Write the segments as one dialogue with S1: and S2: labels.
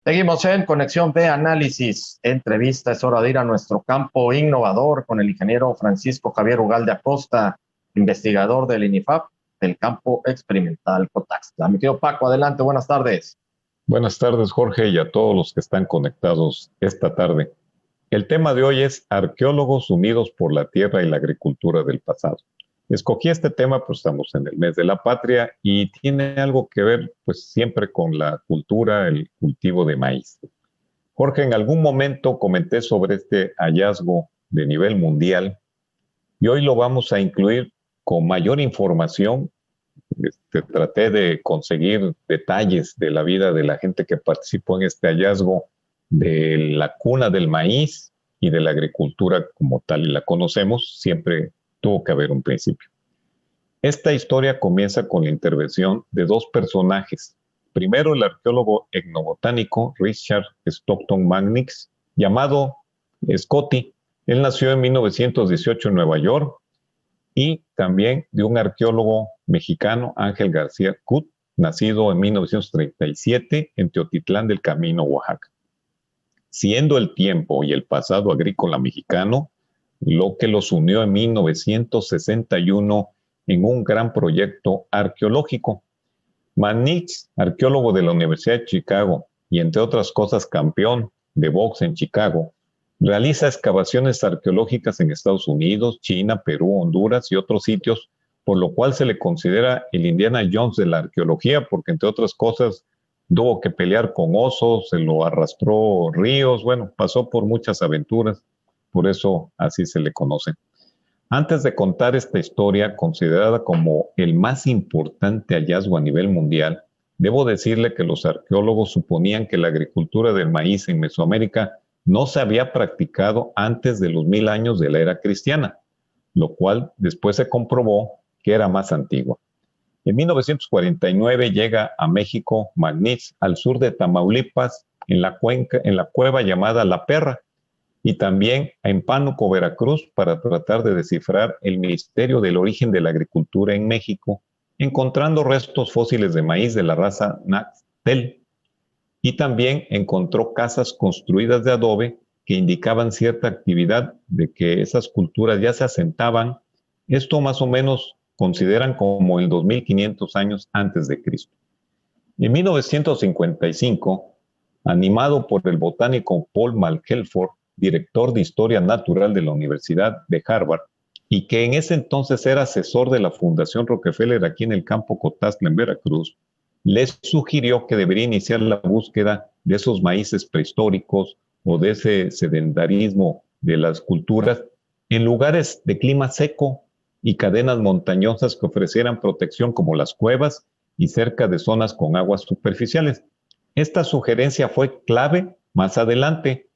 S1: Seguimos en Conexión B Análisis. Entrevista, es hora de ir a nuestro campo innovador con el ingeniero Francisco Javier Ugalde Acosta, investigador del INIFAP del campo experimental Cotaxtla. Mi tío Paco, adelante, buenas tardes.
S2: Buenas tardes, Jorge, y a todos los que están conectados esta tarde. El tema de hoy es Arqueólogos unidos por la tierra y la agricultura del pasado. Escogí este tema, pues estamos en el mes de la patria y tiene algo que ver, pues siempre con la cultura, el cultivo de maíz. Jorge, en algún momento comenté sobre este hallazgo de nivel mundial y hoy lo vamos a incluir con mayor información. Traté de conseguir detalles de la vida de la gente que participó en este hallazgo de la cuna del maíz y de la agricultura como tal y la conocemos. Siempre tuvo que haber un principio. Esta historia comienza con la intervención de dos personajes. Primero, el arqueólogo etnobotánico Richard Stockton Magnix, llamado Scotty. Él nació en 1918 en Nueva York, y también de un arqueólogo mexicano, Ángel García Cut, nacido en 1937 en Teotitlán del Camino, Oaxaca. Siendo el tiempo y el pasado agrícola mexicano lo que los unió en 1961 en un gran proyecto arqueológico. Manix, arqueólogo de la Universidad de Chicago y entre otras cosas campeón de box en Chicago, realiza excavaciones arqueológicas en Estados Unidos, China, Perú, Honduras y otros sitios, por lo cual se le considera el Indiana Jones de la arqueología, porque entre otras cosas tuvo que pelear con osos, se lo arrastró ríos, bueno, pasó por muchas aventuras, por eso así se le conoce. Antes de contar esta historia, considerada como el más importante hallazgo a nivel mundial, debo decirle que los arqueólogos suponían que la agricultura del maíz en Mesoamérica no se había practicado antes de los 1000 años de la era cristiana, lo cual después se comprobó que era más antigua. En 1949 llega a México Magnitz, al sur de Tamaulipas, en la cueva llamada La Perra, y también en Pánuco, Veracruz, para tratar de descifrar el misterio del origen de la agricultura en México, encontrando restos fósiles de maíz de la raza Naxtel. Y también encontró casas construidas de adobe que indicaban cierta actividad de que esas culturas ya se asentaban. Esto más o menos consideran como el 2500 años antes de Cristo. En 1955, animado por el botánico Paul Malkelford, director de Historia Natural de la Universidad de Harvard, y que en ese entonces era asesor de la Fundación Rockefeller aquí en el campo Cotaxtla, en Veracruz, les sugirió que debería iniciar la búsqueda de esos maíces prehistóricos o de ese sedentarismo de las culturas en lugares de clima seco y cadenas montañosas que ofrecieran protección como las cuevas y cerca de zonas con aguas superficiales. Esta sugerencia fue clave más adelante.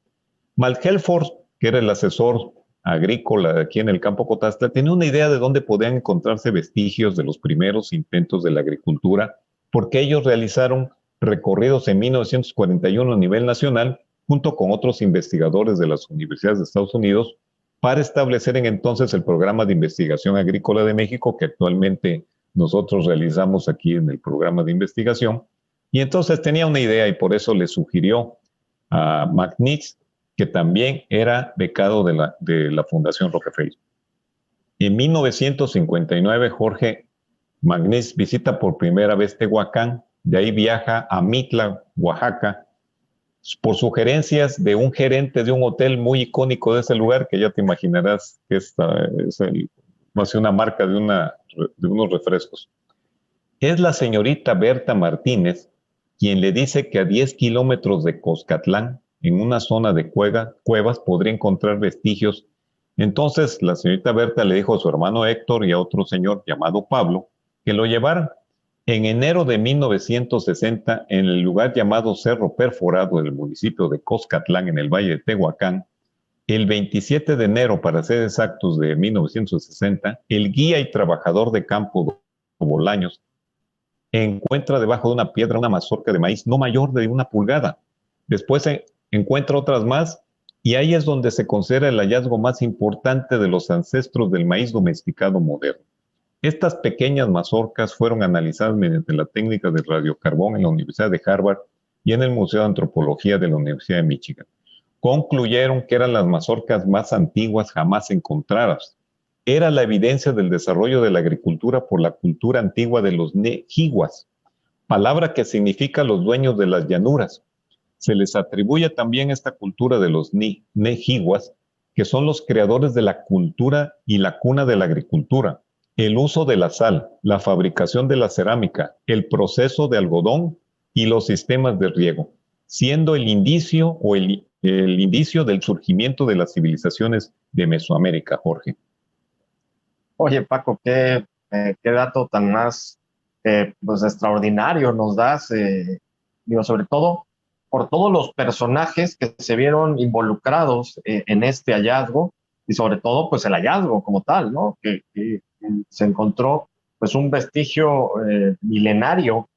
S2: Malkelford, que era el asesor agrícola aquí en el campo Cotaxtla, tenía una idea de dónde podían encontrarse vestigios de los primeros intentos de la agricultura, porque ellos realizaron recorridos en 1941 a nivel nacional, junto con otros investigadores de las universidades de Estados Unidos, para establecer en entonces el programa de investigación agrícola de México, que actualmente nosotros realizamos aquí en el programa de investigación. Y entonces tenía una idea y por eso le sugirió a Magnitz, que también era becado de la Fundación Rockefeller. En 1959, Jorge Magnitz visita por primera vez Tehuacán, de ahí viaja a Mitla, Oaxaca, por sugerencias de un gerente de un hotel muy icónico de ese lugar, que ya te imaginarás que es una marca de unos refrescos. Es la señorita Berta Martínez quien le dice que a 10 kilómetros de Coscatlán, en una zona de cuevas, podría encontrar vestigios. Entonces la señorita Berta le dijo a su hermano Héctor y a otro señor llamado Pablo que lo llevaran. En enero de 1960, en el lugar llamado Cerro Perforado del municipio de Coscatlán, en el Valle de Tehuacán, el 27 de enero, para ser exactos, de 1960, el guía y trabajador de campo Bolaños encuentra debajo de una piedra una mazorca de maíz no mayor de 1 pulgada. Después encuentra otras más y ahí es donde se considera el hallazgo más importante de los ancestros del maíz domesticado moderno. Estas pequeñas mazorcas fueron analizadas mediante la técnica de radiocarbón en la Universidad de Harvard y en el Museo de Antropología de la Universidad de Michigan. Concluyeron que eran las mazorcas más antiguas jamás encontradas. Era la evidencia del desarrollo de la agricultura por la cultura antigua de los Nejiwas, palabra que significa los dueños de las llanuras. Se les atribuye también esta cultura de los Nejiwas, que son los creadores de la cultura y la cuna de la agricultura, el uso de la sal, la fabricación de la cerámica, el proceso de algodón y los sistemas de riego, siendo el indicio o el indicio del surgimiento de las civilizaciones de Mesoamérica, Jorge.
S1: Oye, Paco, qué dato tan más pues extraordinario nos das, digo, sobre todo por todos los personajes que se vieron involucrados en este hallazgo y sobre todo pues el hallazgo como tal, ¿no? Que se encontró pues un vestigio milenario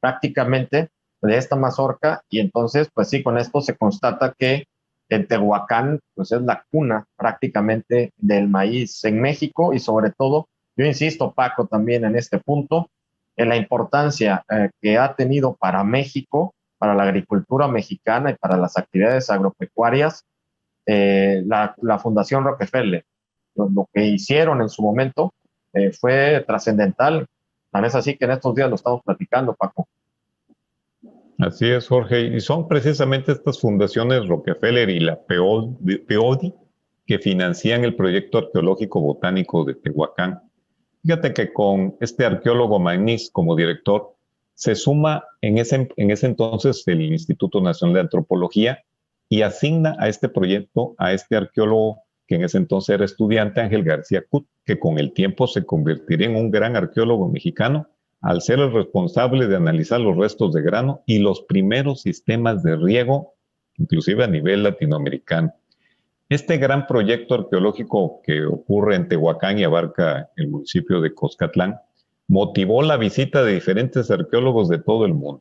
S1: prácticamente de esta mazorca y entonces pues sí, con esto se constata que en Tehuacán pues es la cuna prácticamente del maíz en México y sobre todo, yo insisto Paco también en este punto, en la importancia que ha tenido para México, para la agricultura mexicana y para las actividades agropecuarias, la Fundación Rockefeller. Lo que hicieron en su momento fue trascendental. Tan es así que en estos días lo estamos platicando, Paco.
S2: Así es, Jorge, y son precisamente estas fundaciones Rockefeller y la Peodi que financian el proyecto arqueológico botánico de Tehuacán. Fíjate que con este arqueólogo Magnis como director, se suma en ese entonces el Instituto Nacional de Antropología y asigna a este proyecto a este arqueólogo que en ese entonces era estudiante, Ángel García Cut, que con el tiempo se convertiría en un gran arqueólogo mexicano al ser el responsable de analizar los restos de grano y los primeros sistemas de riego, inclusive a nivel latinoamericano. Este gran proyecto arqueológico que ocurre en Tehuacán y abarca el municipio de Coscatlán, motivó la visita de diferentes arqueólogos de todo el mundo.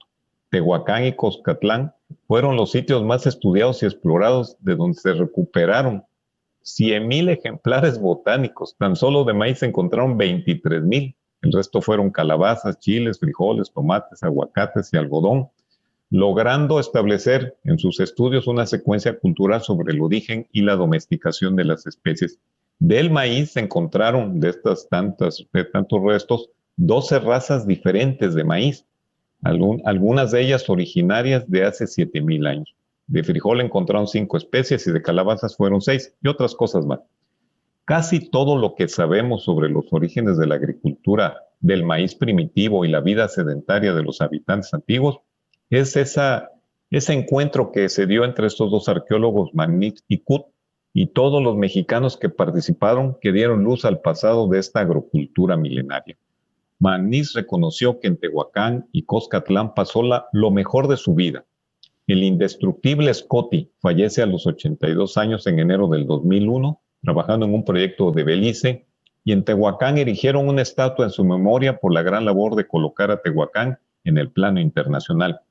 S2: Tehuacán y Coscatlán fueron los sitios más estudiados y explorados de donde se recuperaron 100,000 ejemplares botánicos. Tan solo de maíz se encontraron 23,000. El resto fueron calabazas, chiles, frijoles, tomates, aguacates y algodón, logrando establecer en sus estudios una secuencia cultural sobre el origen y la domesticación de las especies. Del maíz se encontraron de tantos restos 12 razas diferentes de maíz, algunas de ellas originarias de hace 7,000 años. De frijol encontraron 5 especies y de calabazas fueron 6 y otras cosas más. Casi todo lo que sabemos sobre los orígenes de la agricultura, del maíz primitivo y la vida sedentaria de los habitantes antiguos es ese encuentro que se dio entre estos dos arqueólogos, Magnis y Cut, y todos los mexicanos que participaron, que dieron luz al pasado de esta agrocultura milenaria. Magnis reconoció que en Tehuacán y Coscatlán pasó lo mejor de su vida. El indestructible Scotty fallece a los 82 años en enero del 2001, trabajando en un proyecto de Belice, y en Tehuacán erigieron una estatua en su memoria por la gran labor de colocar a Tehuacán en el plano internacional.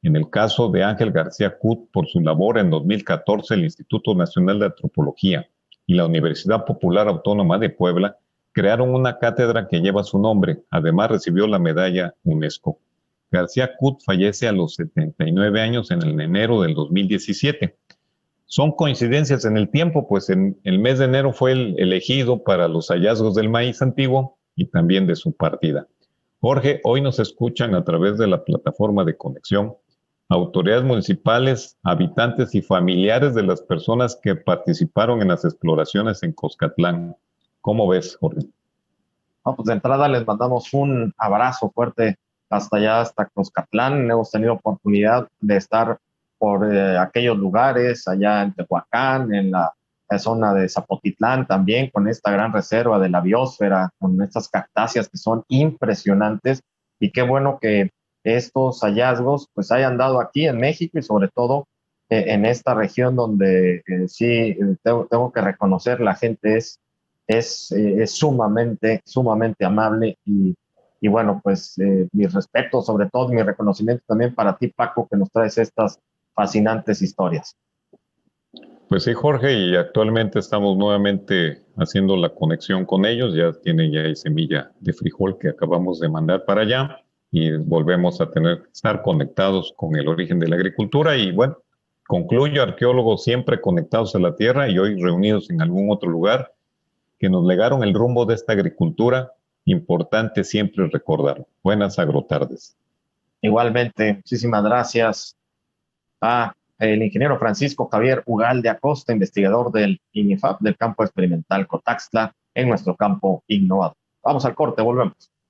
S2: En el caso de Ángel García Cut, por su labor en 2014, el Instituto Nacional de Antropología y la Universidad Popular Autónoma de Puebla crearon una cátedra que lleva su nombre. Además, recibió la medalla UNESCO. García Cut fallece a los 79 años en el enero del 2017. Son coincidencias en el tiempo, pues en el mes de enero fue elegido para los hallazgos del maíz antiguo y también de su partida. Jorge, hoy nos escuchan a través de la plataforma de conexión autoridades municipales, habitantes y familiares de las personas que participaron en las exploraciones en Coscatlán. ¿Cómo ves, Jorge?
S1: No, pues de entrada les mandamos un abrazo fuerte hasta allá, hasta Coscatlán. Hemos tenido oportunidad de estar por aquellos lugares, allá en Tehuacán, en la zona de Zapotitlán también, con esta gran reserva de la biosfera, con estas cactáceas que son impresionantes. Y qué bueno que estos hallazgos pues hayan dado aquí en México y sobre todo en esta región donde sí tengo que reconocer la gente es sumamente amable y bueno, pues mi respeto, sobre todo mi reconocimiento también para ti, Paco, que nos traes estas fascinantes historias.
S2: Pues sí, Jorge, y actualmente estamos nuevamente haciendo la conexión con ellos. Ya tienen ya semilla de frijol que acabamos de mandar para allá. y volvemos a estar conectados con el origen de la agricultura. Y bueno, concluyo, arqueólogos siempre conectados a la tierra y hoy reunidos en algún otro lugar que nos legaron el rumbo de esta agricultura. Importante siempre recordar. Buenas agrotardes.
S1: Igualmente, muchísimas gracias a el ingeniero Francisco Javier Ugalde Acosta, investigador del INIFAP del campo experimental Cotaxtla en nuestro campo innovador. Vamos al corte, volvemos.